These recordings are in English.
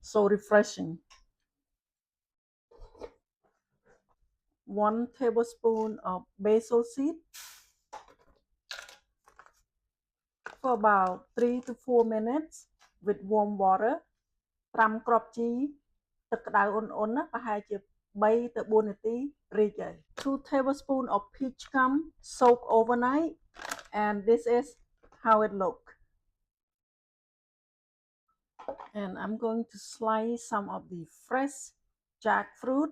So refreshing. 1 tablespoon of basil seed for about 3 to 4 minutes with warm water. ត្រាំគ្រាប់ជីទឹកក្តៅអ៊ុនៗណាប្រហែលជា3ទៅ4នាទីរីកហើយ 2 tablespoon of peach gum soak overnight and this is how it look and I'm going to slice some of the fresh jackfruit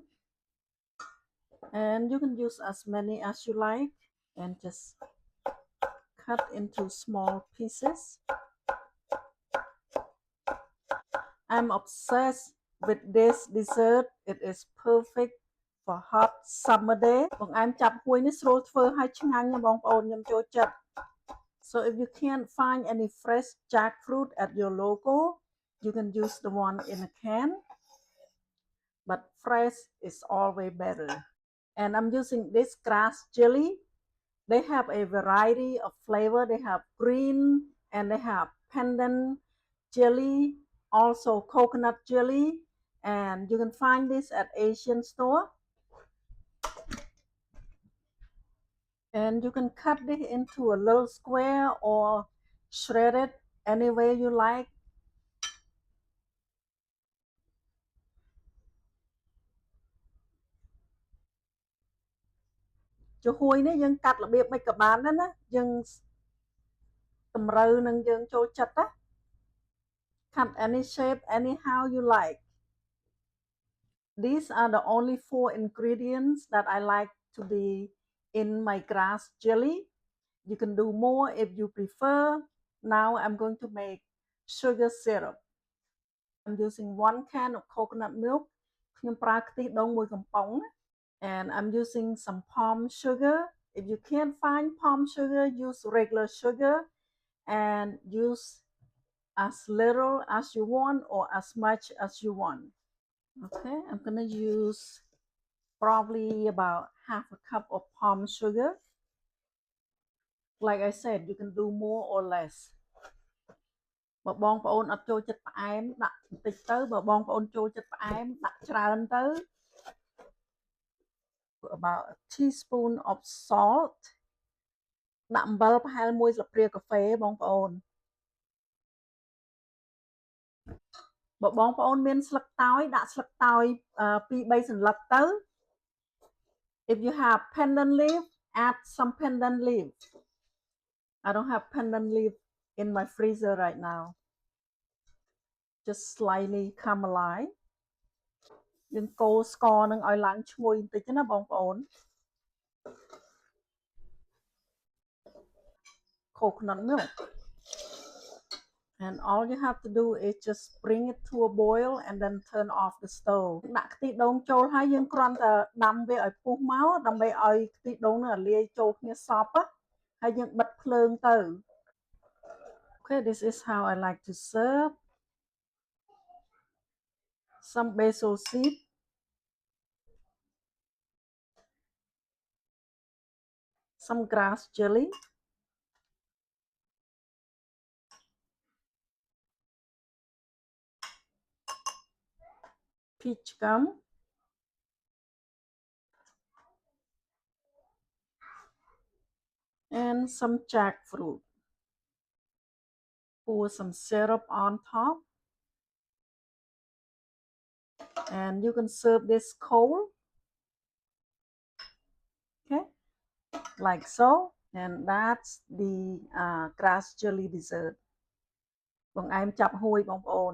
and you can use as many as you like and just cut into small pieces. I'm obsessed with this dessert. It is perfect for hot summer day. បងអែមចាប់ហួយនេះស្រួលធ្វើហើយឆ្ងាញ់ណាបងប្អូនខ្ញុំចូលចិត្ត So if you can't find any fresh jackfruit at your local, you can use the one in a can. But fresh is always better. And I'm using this grass jelly. They have a variety of flavor. They have green and they have pandan jelly, also coconut jelly, and you can find this at Asian store. And you can cut it into a little square or shred it any way you like. ចំហួយនេះយើងកាត់របៀបមិនក៏បានដែរណាយើងតម្រូវនឹងយើងចូលចិត្តណា Cut any shape anyhow you like. These are the only 4 ingredients that I like to be in my grass jelly. You can do more if you prefer. Now I'm going to make sugar syrup. I'm using 1 can of coconut milk. ខ្ញុំប្រើខ្ទិះដូង1កំប៉ុង and I'm using some palm sugar. If you can't find palm sugar, use regular sugar and use as little as you want or as much as you want. Okay, I'm gonna use probably about half a cup of palm sugar. Like I said, you can do more or less. បើបងប្អូនអត់ចូលចិត្តផ្អែមដាក់បន្តិចទៅបើបងប្អូនចូលចិត្តផ្អែមដាក់ច្រើនទៅ about a teaspoon of salt ដាក់អំបិលប្រហែល1ស្លាបព្រាកាហ្វេបងប្អូនបើបងប្អូនមានស្លឹកតើយដាក់ស្លឹកតើយ2 3សន្លឹកទៅ If you have pandan leaf, add some pandan leaf. I don't have pandan leaf in my freezer right now. Just slightly caramelize. យើងកូរស្ករនឹងឲ្យឡើងឈ្ងុយបន្តិចណាបងប្អូន Coconut milk. And all you have to do is just bring it to a boil and then turn off the stove. ដាក់ខ្ទិះដូងចូលហើយយើងគ្រាន់តែដាំវាឲ្យពុះមកដើម្បីឲ្យខ្ទិះដូងនឹងលាយចូលគ្នាសព្វហើយយើងបិទភ្លើងទៅ Okay, this is how I like to serve. Some basil seed. Some grass jelly. Peach gum. And some jackfruit. Pour some syrup on top. And you can serve this cold. Okay, like so. And that's the grass jelly dessert. បងអែមចាប់ហួយបងប្អូន